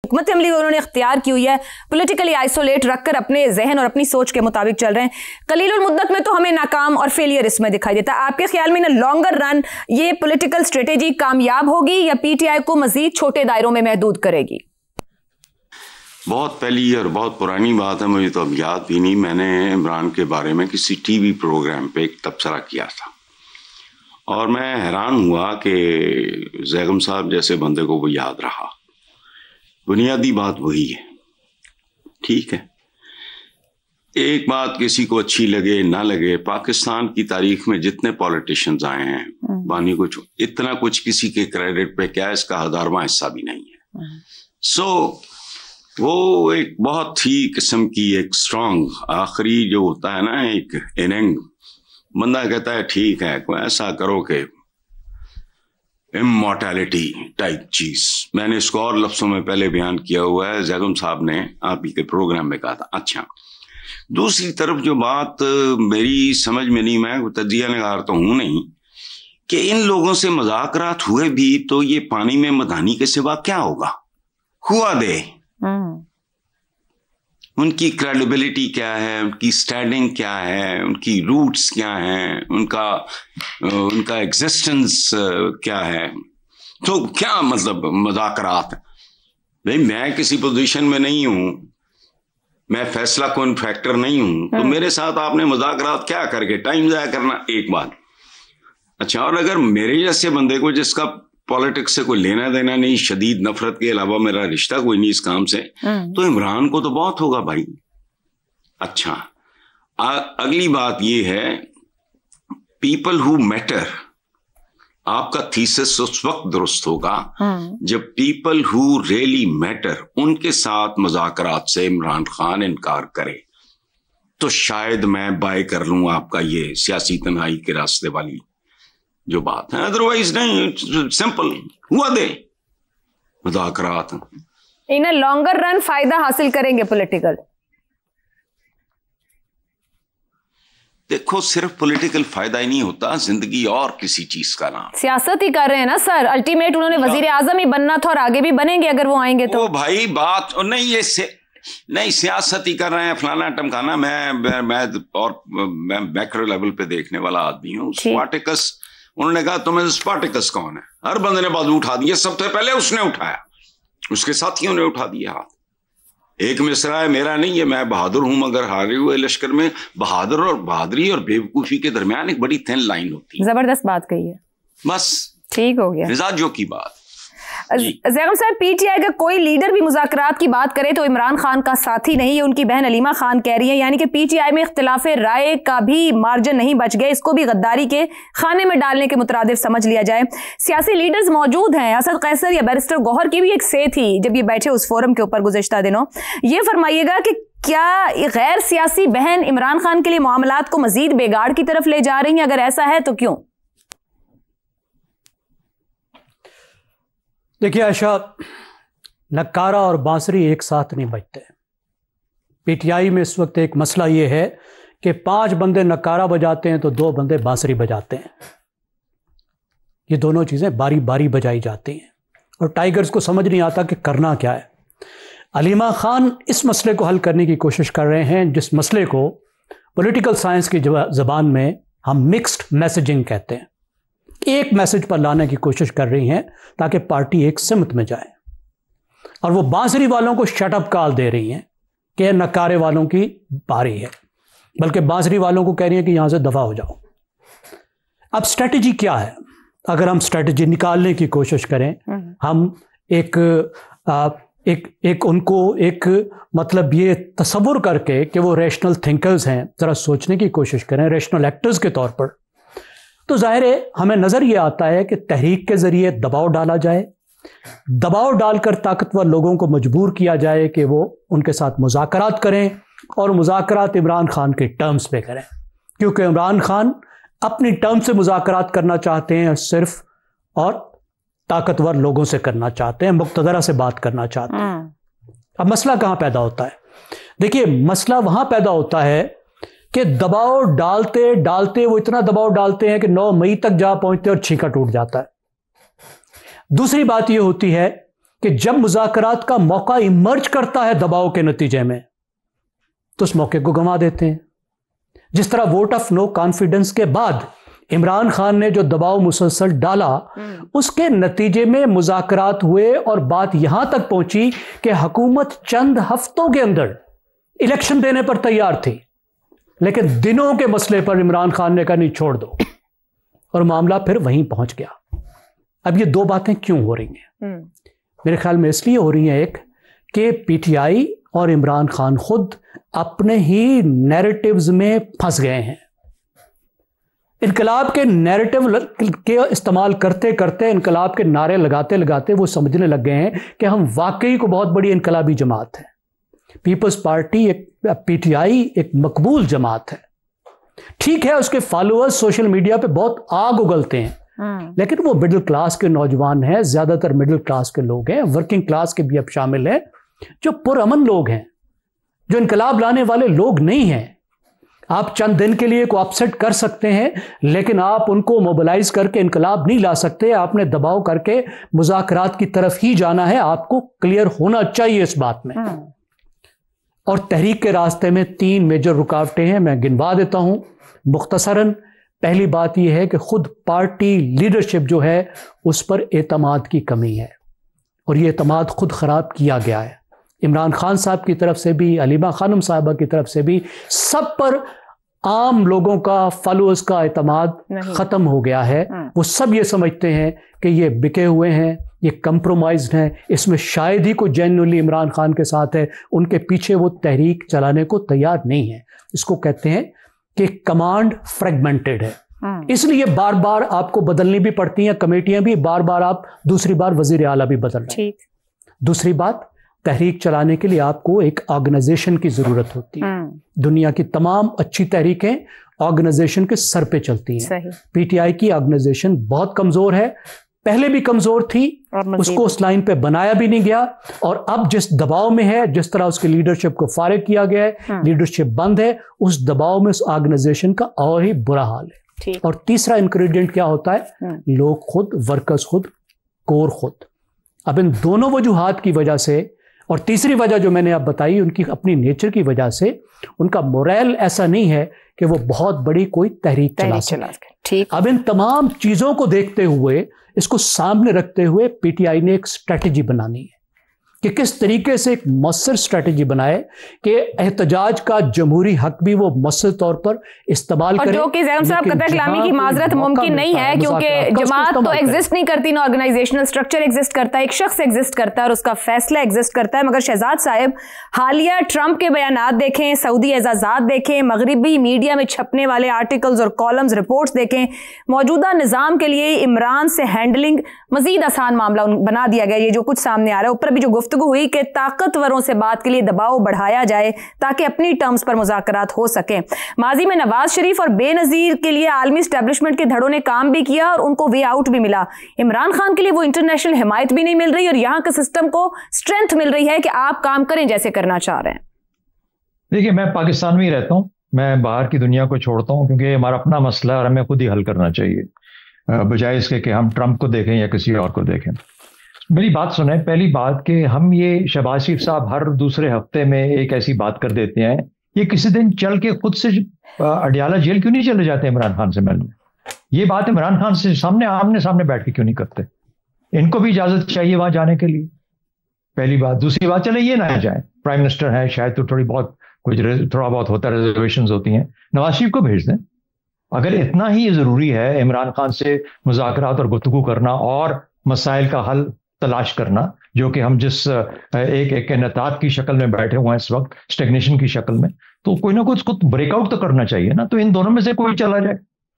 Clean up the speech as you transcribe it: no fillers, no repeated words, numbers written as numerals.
हुकूमत अमली उन्होंने इख्तियार की हुई है, पॉलिटिकली आइसोलेट रखकर अपने जहन और अपनी सोच के मुताबिक चल रहे हैं। कलीलुल मुद्दत में तो हमें नाकाम और फेलियर इसमें दिखाई देता है। आपके ख्याल में इन लॉन्गर रन ये पॉलिटिकल स्ट्रेटेजी कामयाब होगी या पीटीआई को मजीद छोटे दायरों में महदूद करेगी? बहुत पहली और बहुत पुरानी बात है, मुझे तो अब याद भी नहीं। मैंने इमरान के बारे में किसी टीवी प्रोग्राम पे एक तबसरा किया था और मैं हैरान हुआ कि जैगम साहब जैसे बंदे को वो याद रहा। बुनियादी बात वही है, ठीक है। एक बात किसी को अच्छी लगे ना लगे, पाकिस्तान की तारीख में जितने पॉलिटिशियंस आए हैं, बानी कुछ इतना कुछ किसी के क्रेडिट पे क्या इसका 1000वां हिस्सा भी नहीं है। सो वो एक बहुत ही किस्म की एक स्ट्रांग आखिरी जो होता है ना, एक इनिंग, बंदा कहता है ठीक है कोई ऐसा करो कि इमॉर्टैलिटी टाइप चीज। मैंने इसको और लफ्जों में पहले बयान किया हुआ है, जैगम साहब ने आप ही के प्रोग्राम में कहा था। अच्छा, दूसरी तरफ जो बात मेरी समझ में नहीं, मैं तजिया निगार तो हूं नहीं, कि इन लोगों से मुज़ाकरात हुए भी तो ये पानी में मधानी के सिवा क्या होगा? हुआ दे उनकी क्रेडिबिलिटी क्या है, उनकी स्टैंडिंग क्या है, उनकी रूट्स क्या हैं, उनका एग्जिस्टेंस क्या है, तो क्या मतलब मुज़ाकरात? भाई मैं किसी पोजीशन में नहीं हूं, मैं फैसला कौन फैक्टर नहीं हूं, तो मेरे साथ आपने मुज़ाकरात क्या करके टाइम जाया करना, एक बात। अच्छा, और अगर मेरे जैसे बंदे को जिसका पॉलिटिक्स से कोई लेना देना नहीं, शदीद नफरत के अलावा मेरा रिश्ता कोई नहीं इस काम से, तो इमरान को तो बहुत होगा भाई। अच्छा, अगली बात ये है, पीपल हु मैटर, आपका थीसिस उस वक्त दुरुस्त होगा जब पीपल हु रियली मैटर उनके साथ मुज़ाकरात से इमरान खान इनकार करे, तो शायद मैं बाय कर लूं आपका ये सियासी तन्हाई के रास्ते वाली जो बात है। अदरवाइज नहीं, सिंपल हुआ दे मुज़ाकरात। इन लॉन्गर रन फायदा हासिल करेंगे पॉलिटिकल? देखो, सिर्फ पॉलिटिकल फायदा ही नहीं होता, जिंदगी और किसी चीज का नाम सियासत ही कर रहे हैं ना सर। अल्टीमेट उन्होंने वजीर आजम ही बनना था और आगे भी बनेंगे अगर वो आएंगे तो। भाई बात नहीं, ये नहीं सियासत ही कर रहे हैं, फलाना टमकाना। मैं मैक्रो लेवल पे देखने वाला आदमी हूँ। स्पार्टिकस, उन्होंने कहा तुम्हें स्पार्टिकस कौन है? हर बंदे ने बाजू उठा दिया, सबसे पहले उसने उठाया, उसके साथियों ने उठा दिया हाथ। एक मिसरा है, मेरा नहीं है, मैं बहादुर हूं मगर हारे हुए लश्कर में बहादुर और बहादुरी और बेवकूफी के दरमियान एक बड़ी थिन लाइन होती है। जबरदस्त बात कही है, बस ठीक हो गया मिजाजों की बात। जैगम साहब, पीटीआई का कोई लीडर भी मुज़ाकरात की बात करे तो इमरान खान का साथी नहीं है, उनकी बहन अलीमा खान कह रही है, यानी कि पीटीआई में इख्तिलाफे राय का भी मार्जिन नहीं बच गया, इसको भी गद्दारी के खाने में डालने के मुतरादिफ समझ लिया जाए। सियासी लीडर्स मौजूद हैं, असद कैसर या बैरिस्टर गौहर की भी एक से थी जब ये बैठे उस फोरम के ऊपर गुज़िश्ता दिनों। ये फरमाइएगा कि क्या गैर सियासी बहन इमरान खान के लिए मामलात को मजीद बेगाड़ की तरफ ले जा रही हैं? अगर ऐसा है तो क्यों? देखिए आयशा, नक्कारा और बांसुरी एक साथ नहीं बजते। पीटीआई में इस वक्त एक मसला ये है कि 5 बंदे नक्कारा बजाते हैं तो 2 बंदे बांसुरी बजाते हैं। ये दोनों चीज़ें बारी बारी बजाई जाती हैं और टाइगर्स को समझ नहीं आता कि करना क्या है। अलीमा खान इस मसले को हल करने की कोशिश कर रहे हैं, जिस मसले को पॉलिटिकल साइंस की ज़बान में हम मिक्स्ड मैसेजिंग कहते हैं। एक मैसेज पर लाने की कोशिश कर रही हैं ताकि पार्टी एक सिमत में जाए, और वो बांसुरी वालों को शटअप कॉल दे रही हैं कि नकारे वालों की बारी है, बल्कि बांसुरी वालों को कह रही हैं कि यहां से दफा हो जाओ। अब स्ट्रेटजी क्या है? अगर हम स्ट्रेटजी निकालने की कोशिश करें, हम उनको मतलब ये तसव्वुर करके कि वो रैशनल थिंकर्स हैं, जरा सोचने की कोशिश करें रैशनल एक्टर्स के तौर पर, तो जाहिर है हमें नजर ये आता है कि तहरीक के जरिए दबाव डाला जाए, दबाव डालकर ताकतवर लोगों को मजबूर किया जाए कि वो उनके साथ मुज़ाकरात करें, और मुज़ाकरात इमरान खान के टर्म्स पे करें, क्योंकि इमरान खान अपनी टर्म से मुज़ाकरात करना चाहते हैं सिर्फ, और ताकतवर लोगों से करना चाहते हैं, मुक़्तदरा से बात करना चाहते हैं। अब मसला कहाँ पैदा होता है? देखिए, मसला वहाँ पैदा होता है कि दबाव डालते डालते वो इतना दबाव डालते हैं कि 9 मई तक जा पहुंचते और छींका टूट जाता है। दूसरी बात ये होती है कि जब मुज़ाकरात का मौका इमर्ज करता है दबाव के नतीजे में तो उस मौके को गंवा देते हैं। जिस तरह वोट ऑफ नो कॉन्फिडेंस के बाद इमरान खान ने जो दबाव मुसलसल डाला, उसके नतीजे में मुज़ाकरात हुए और बात यहां तक पहुंची कि हुकूमत चंद हफ्तों के अंदर इलेक्शन देने पर तैयार थी, लेकिन दिनों के मसले पर इमरान खान ने कहा नहीं छोड़ दो, और मामला फिर वहीं पहुंच गया। अब ये दो बातें क्यों हो रही हैं? मेरे ख्याल में इसलिए हो रही हैं, एक कि पीटीआई और इमरान खान खुद अपने ही नैरेटिव्स में फंस गए हैं। इनकलाब के नैरेटिव के इस्तेमाल करते करते, इनकलाब के नारे लगाते लगाते वो समझने लग गए हैं कि हम वाकई को बहुत बड़ी इनकलाबी जमात है। पीपल्स पार्टी एक पीटीआई एक मकबूल जमात है। ठीक है, उसके फॉलोअर्स सोशल मीडिया पे बहुत आग उगलते हैं, लेकिन वो मिडिल क्लास के नौजवान हैं, ज्यादातर मिडिल क्लास के लोग हैं, वर्किंग क्लास के भी अब शामिल हैं, जो पुरअमन लोग हैं, जो इनकलाब लाने वाले लोग नहीं हैं। आप चंद दिन के लिए को अपसेट कर सकते हैं, लेकिन आप उनको मोबिलाइज करके इनकलाब नहीं ला सकते। आपने दबाव करके मुज़ाकरात की तरफ ही जाना है, आपको क्लियर होना चाहिए इस बात में। और तहरीक के रास्ते में 3 मेजर रुकावटें हैं, मैं गिनवा देता हूं मुख्तसरन। पहली बात यह है कि खुद पार्टी लीडरशिप जो है उस पर एतमाद की कमी है, और ये एतमाद खुद ख़राब किया गया है। इमरान खान साहब की तरफ से भी, हलीमा खानम साहबा की तरफ से भी, सब पर आम लोगों का, फॉलोअर्स का एतमाद ख़त्म हो गया है। वो सब ये समझते हैं कि ये बिके हुए हैं, ये कंप्रोमाइज्ड हैं, इसमें शायद ही कोई जेन्युइनली इमरान खान के साथ है, उनके पीछे वो तहरीक चलाने को तैयार नहीं है। इसको कहते हैं कि कमांड फ्रेगमेंटेड है, इसलिए बार बार आपको बदलनी भी पड़ती हैं कमेटियां भी, बार बार आप दूसरी बार वजीर आला भी बदल रहे हैं। दूसरी बात, तहरीक चलाने के लिए आपको एक ऑर्गेनाइजेशन की जरूरत होती है। दुनिया की तमाम अच्छी तहरीकें ऑर्गेनाइजेशन के सर पे चलती हैं। पीटीआई की ऑर्गेनाइजेशन बहुत कमजोर है, पहले भी कमजोर थी, उसको उस लाइन पे बनाया भी नहीं गया, और अब जिस दबाव में है, जिस तरह उसकी लीडरशिप को फारिग किया गया है, लीडरशिप बंद है, उस दबाव में उस ऑर्गेनाइजेशन का और ही बुरा हाल है। और तीसरा इंग्रेडिएंट क्या होता है? लोग खुद, वर्कर्स खुद, कोर खुद। अब इन दोनों वजूहात की वजह से, और तीसरी वजह जो मैंने अब बताई, उनकी अपनी नेचर की वजह से उनका मोरल ऐसा नहीं है कि वो बहुत बड़ी कोई तहरीक चला सके। अब इन तमाम चीजों को देखते हुए, इसको सामने रखते हुए पीटीआई ने एक स्ट्रेटजी बनानी है कि किस तरीके से एक मौसर स्ट्रेटजी बनाए कि एहतजाज का जमहूरी हक भी वो मौसर तौर पर इस्तेमाल करे। जो कि ज़ैम साहब कतई कलामी की माजरत मुमकिन नहीं है, क्योंकि जमात तो एग्जिस्ट नहीं करती ना, ऑर्गेनाइजेशनल स्ट्रक्चर एग्जिस्ट करता है, एक शख्स एग्जिस्ट करता है और उसका फैसला एग्जिस्ट करता है। मगर शहजाद साहब, हालिया ट्रंप के बयानात देखें, सऊदी एजाज़ात देखें, मगरबी मीडिया में छपने वाले आर्टिकल्स और कॉलम्स, रिपोर्ट्स देखें, मौजूदा निज़ाम के लिए इमरान से हैंडलिंग मजीद आसान मामला बना दिया गया। ये जो कुछ सामने आ रहा है, ऊपर भी जो गुफ्तगू हुई कि ताकतवरों से बात के लिए दबाव बढ़ाया जाए ताकि अपनी टर्म्स पर मुज़ाकरात हो सके। माजी में नवाज शरीफ और बेनज़ीर के लिए आलमी एस्टेब्लिशमेंट के धड़ों ने काम भी किया और उनको वे आउट भी मिला। इमरान खान के लिए वो इंटरनेशनल हिमायत भी नहीं मिल रही और यहाँ के सिस्टम को स्ट्रेंथ मिल रही है कि आप काम करें जैसे करना चाह रहे हैं। देखिए, मैं पाकिस्तान में ही रहता हूँ, मैं बाहर की दुनिया को छोड़ता हूँ, क्योंकि हमारा अपना मसला है और हमें खुद ही हल करना चाहिए, बजाय इसके कि हम ट्रंप को देखें या किसी और को देखें। मेरी बात सुने। पहली बात कि हम ये शहबाज शरीफ साहब हर दूसरे हफ्ते में एक ऐसी बात कर देते हैं, ये किसी दिन चल के खुद से अडियाला जेल क्यों नहीं चले जाते इमरान खान से मिलने? ये बात इमरान खान से सामने आमने सामने बैठ के क्यों नहीं करते? इनको भी इजाजत चाहिए वहां जाने के लिए, पहली बात। दूसरी बात, चले ये ना जाए, प्राइम मिनिस्टर है, शायद तो थोड़ा बहुत होता है, रिजर्वेशंस होती हैं, नवाज शरीफ को भेज दें। अगर इतना ही जरूरी है इमरान खान से मुज़ाकरात और गुफ्तगू करना और मसाइल का हल तलाश करना, जो कि हम जिस एक नतात की शक्ल में बैठे हुए हैं इस वक्त, स्टेग्नेशन की शक्ल में, तो कोई ना कोई उसको ब्रेकआउट तो करना चाहिए ना। तो इन दोनों में से कोई चला जाए।